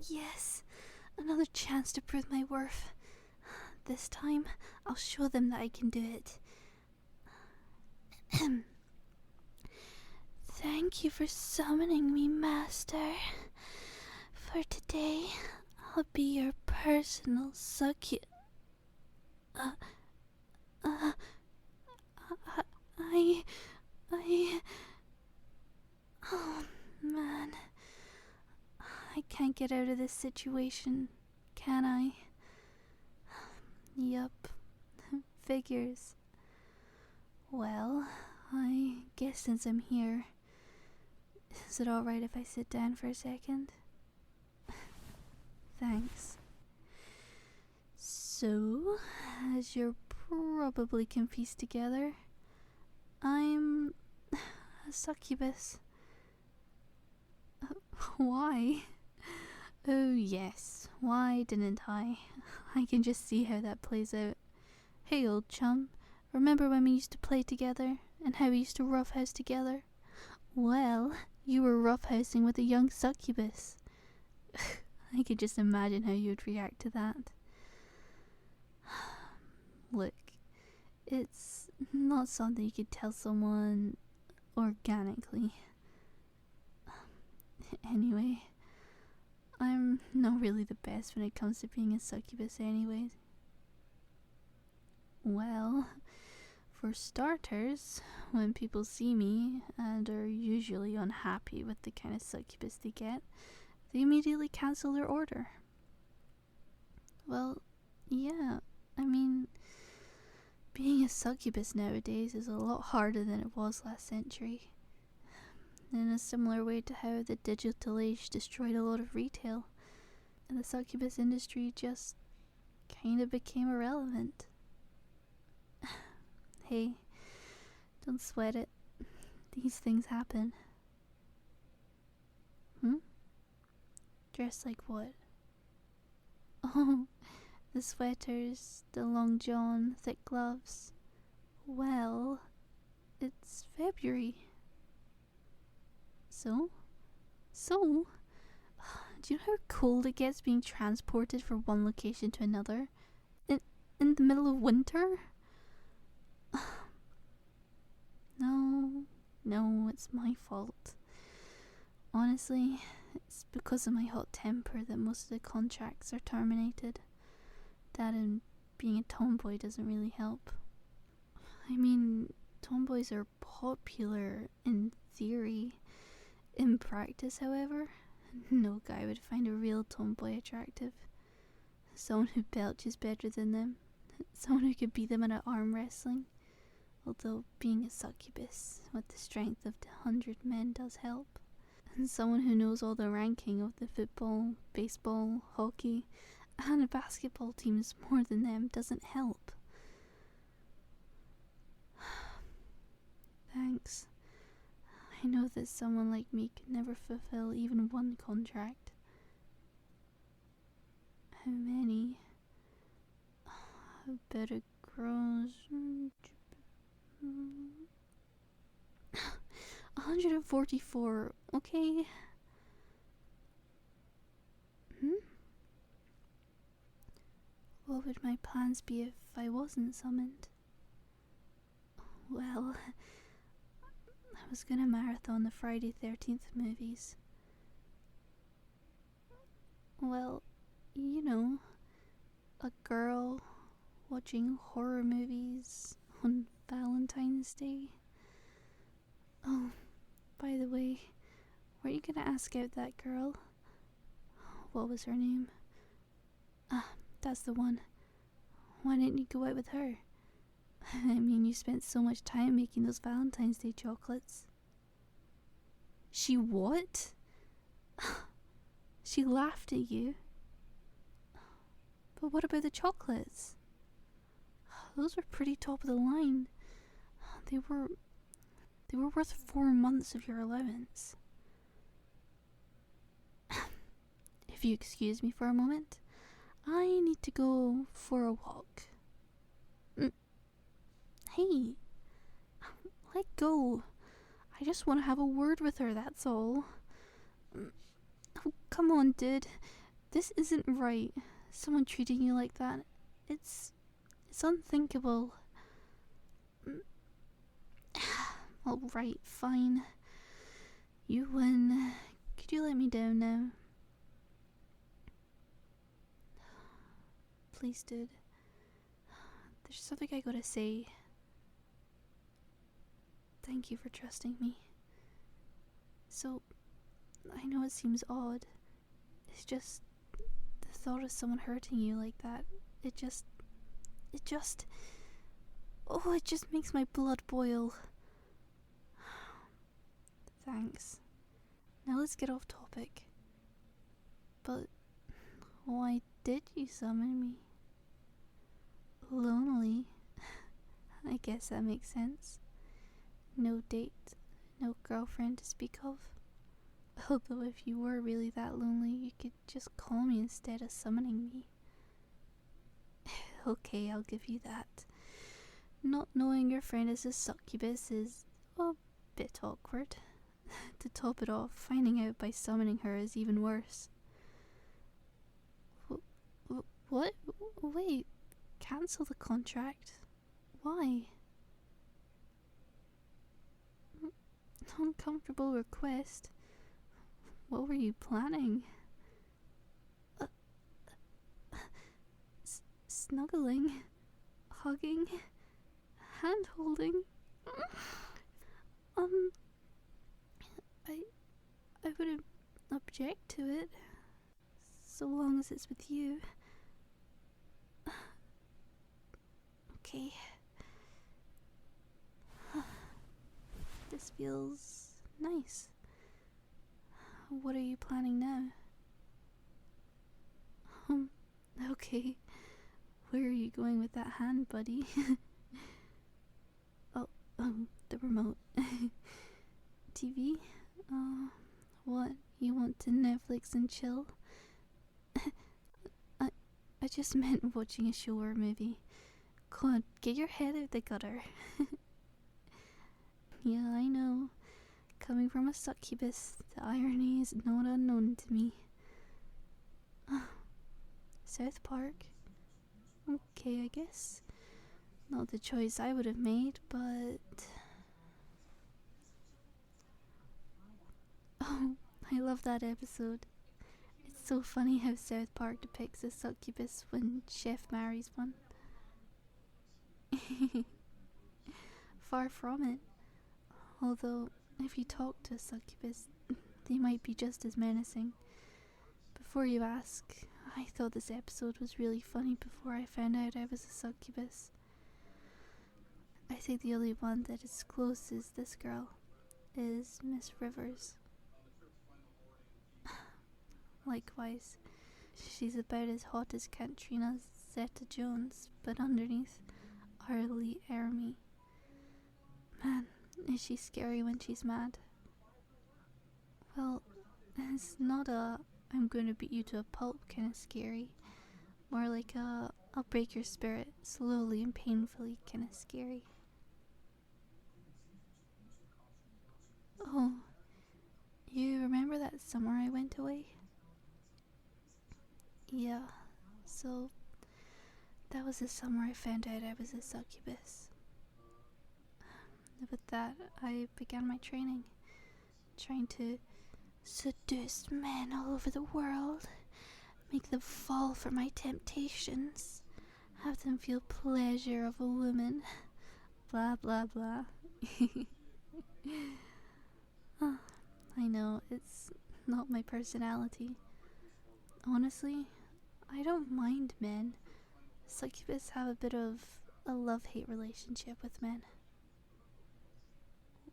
Yes, another chance to prove my worth. This time, I'll show them that I can do it. Thank you for summoning me, Master. For today, I'll be your personal Oh, man. I can't get out of this situation, can I? Yup. Figures. Well, I guess since I'm here, is it alright if I sit down for a second? Thanks. So, as you're probably can piece together, I'm a succubus. Why? Oh yes, why didn't I? I can just see how that plays out. Hey old chum, remember when we used to play together, and how we used to roughhouse together? Well, you were roughhousing with a young succubus. I could just imagine how you would react to that. Look, it's not something you could tell someone organically. Anyway, I'm not really the best when it comes to being a succubus anyways. Well, for starters, when people see me and are usually unhappy with the kind of succubus they get, they immediately cancel their order. Well, yeah, I mean, being a succubus nowadays is a lot harder than it was last century. In a similar way to how the digital age destroyed a lot of retail, and the succubus industry just kind of became irrelevant. Hey, don't sweat it. These things happen. Dressed like what? Oh, the sweaters, the long john, thick gloves. Well, it's February. So? Do you know how cold it gets being transported from one location to another? In the middle of winter? No, it's my fault. Honestly, it's because of my hot temper that most of the contracts are terminated. That and being a tomboy doesn't really help. I mean, tomboys are popular in theory. In practice, however, no guy would find a real tomboy attractive. Someone who belches better than them. Someone who could beat them at arm wrestling. Although being a succubus with the strength of 100 men does help. And someone who knows all the ranking of the football, baseball, hockey, and basketball teams more than them doesn't help. Thanks. I know that someone like me could never fulfill even one contract. How many? I bet it grows. 144, okay. What would my plans be if I wasn't summoned? Well, I was gonna marathon the Friday 13th movies. Well, you know, a girl watching horror movies on Valentine's Day. Oh, by the way, were you gonna ask out that girl? What was her name? That's the one. Why didn't you go out with her? I mean, you spent so much time making those Valentine's Day chocolates. She what? She laughed at you. But what about the chocolates? Those were pretty top of the line. They were worth 4 months of your allowance. If you excuse me for a moment, I need to go for a walk. Hey, let go. I just want to have a word with her, that's all. Oh, come on, dude. This isn't right. Someone treating you like that. It's unthinkable. Alright, fine. You win. Could you let me down now? Please, dude. There's something I gotta say. Thank you for trusting me. So, I know it seems odd. It's just the thought of someone hurting you like that. It just makes my blood boil. Thanks. Now let's get off topic. But why did you summon me? Lonely? I guess that makes sense. No date, no girlfriend to speak of. Although if you were really that lonely, you could just call me instead of summoning me. Okay, I'll give you that. Not knowing your friend is a succubus is a bit awkward. To top it off, finding out by summoning her is even worse. What? Wait, cancel the contract? Why? Uncomfortable request? What were you planning? Snuggling? Hugging? Hand-holding? I wouldn't object to it, so long as it's with you. Okay. This feels nice. What are you planning now? Okay. Where are you going with that hand, buddy? oh, the remote. TV? What? You want to Netflix and chill? I just meant watching a show or a movie. Come on, get your head out the gutter. Yeah, I know. Coming from a succubus, the irony is not unknown to me. South Park? Okay, I guess. Not the choice I would have made, but... Oh, I love that episode. It's so funny how South Park depicts a succubus when Chef marries one. Far from it. Although, if you talk to a succubus, they might be just as menacing. Before you ask, I thought this episode was really funny before I found out I was a succubus. I think the only one that is close as this girl is Miss Rivers. Likewise, she's about as hot as Katrina Zeta-Jones, but underneath, Arlie Ermy. Man, is she scary when she's mad? Well, it's not a I'm going to beat you to a pulp kind of scary. More like a I'll break your spirit slowly and painfully kind of scary. Oh, you remember that summer I went away? Yeah, so that was the summer I found out I was a succubus. With that, I began my training, trying to seduce men all over the world, make them fall for my temptations, have them feel pleasure of a woman, blah blah blah. I know, it's not my personality. Honestly, I don't mind men. Succubus have a bit of a love-hate relationship with men.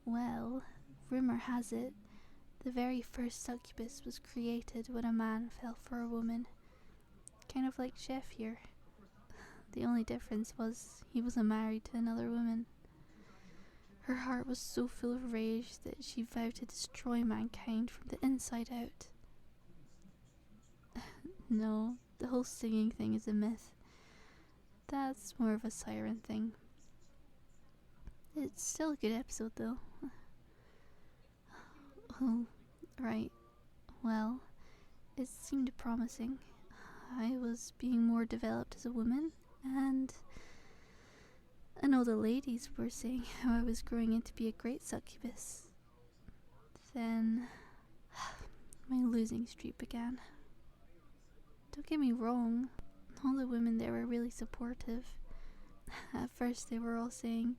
Well, rumor has it, the very first succubus was created when a man fell for a woman. Kind of like Chef here. The only difference was he wasn't married to another woman. Her heart was so full of rage that she vowed to destroy mankind from the inside out. No, the whole singing thing is a myth. That's more of a siren thing. It's still a good episode though. Oh, right. Well, it seemed promising. I was being more developed as a woman, and all the ladies were saying how I was growing into be a great succubus. Then my losing streak began. Don't get me wrong, all the women there were really supportive. At first they were all saying,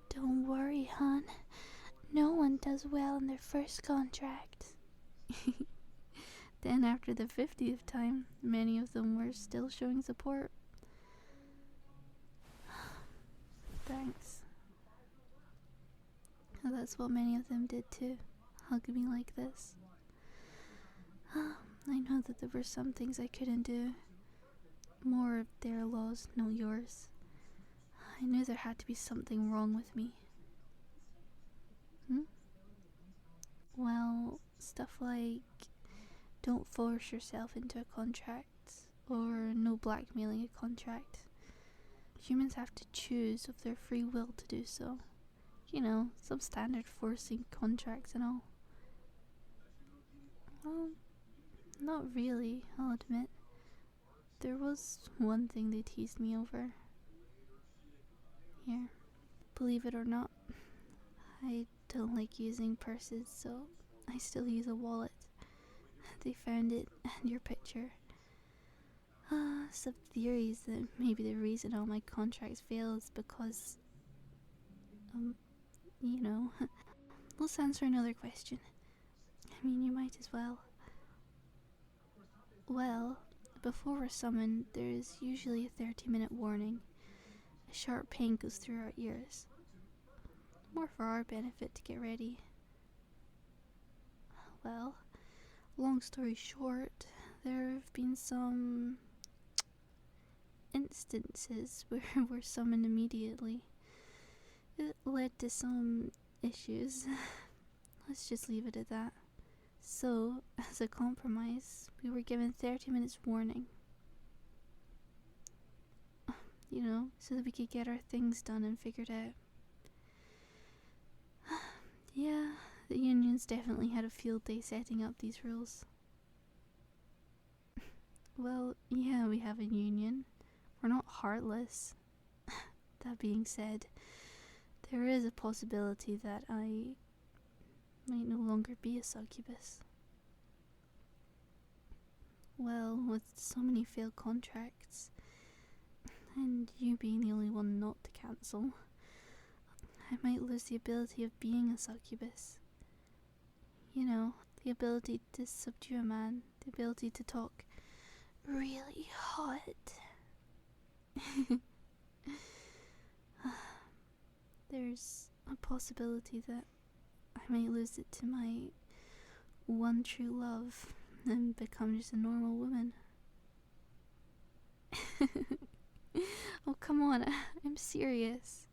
"Don't worry, hon, no one does well in their first contract." Then after the 50th time, many of them were still showing support. Thanks. That's what many of them did too, hug me like this. I know that there were some things I couldn't do. More of their laws, no yours. I knew there had to be something wrong with me. Well, stuff like don't force yourself into a contract, or no blackmailing a contract. Humans have to choose of their free will to do so. You know, some standard forcing contracts and all. Well, not really, I'll admit. There was one thing they teased me over. Here, believe it or not, I don't like using purses, so I still use a wallet. They found it and your picture. Some theories that maybe the reason all my contracts fail is because, you know. Let's answer another question. I mean, you might as well. Well, before we're summoned, there is usually a 30-minute warning. A sharp pain goes through our ears. More for our benefit to get ready. Well, long story short, there have been some instances where we're summoned immediately. It led to some issues. Let's just leave it at that. So, as a compromise, we were given 30 minutes warning. You know, so that we could get our things done and figured out. Yeah, the unions definitely had a field day setting up these rules. Well, yeah, we have a union. We're not heartless. That being said, there is a possibility that I might no longer be a succubus. Well, with so many failed contracts, and you being the only one not to cancel, I might lose the ability of being a succubus. You know, the ability to subdue a man, the ability to talk really hot. There's a possibility that I might lose it to my one true love and become just a normal woman. Oh, come on, I'm serious.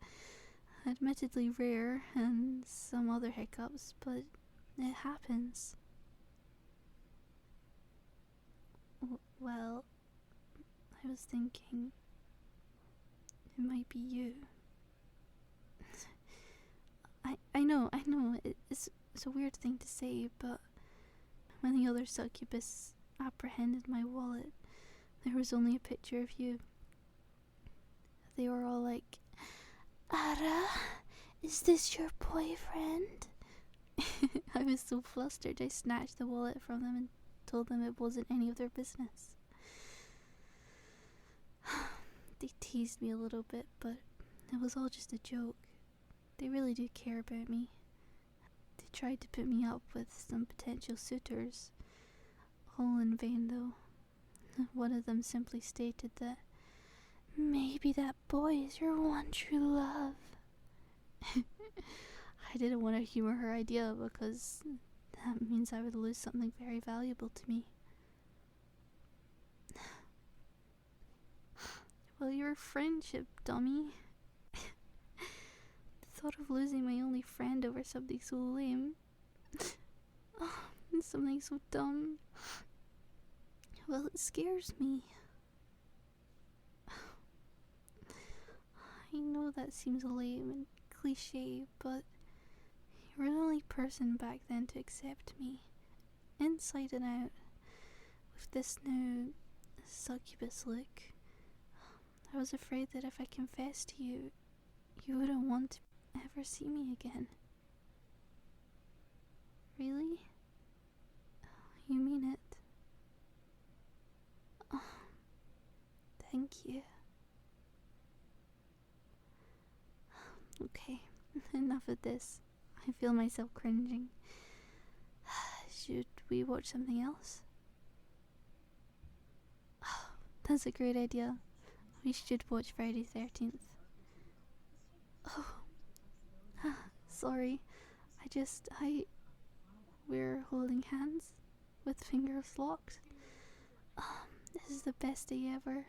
Admittedly rare and some other hiccups, but it happens. Well, I was thinking it might be you. I know, it's a weird thing to say, but when the other succubus apprehended my wallet, there was only a picture of you. They were all like, "Ara, is this your boyfriend?" I was so flustered I snatched the wallet from them and told them it wasn't any of their business. They teased me a little bit, but it was all just a joke. They really do care about me. They tried to put me up with some potential suitors. All in vain, though. One of them simply stated that maybe that boy is your one true love. I didn't want to humor her idea because that means I would lose something very valuable to me. Well, your friendship, dummy. The thought of losing my only friend over something so lame. Something so dumb. Well, it scares me. I know that seems lame and cliche, but you were the only person back then to accept me, inside and out. with this new succubus look, I was afraid that if I confessed to you, you wouldn't want to ever see me again. Really? You mean it? Oh, thank you. Okay, enough of this. I feel myself cringing. Should we watch something else? That's a great idea. We should watch Friday 13th. Oh, sorry. We're holding hands with fingers locked. This is the best day ever.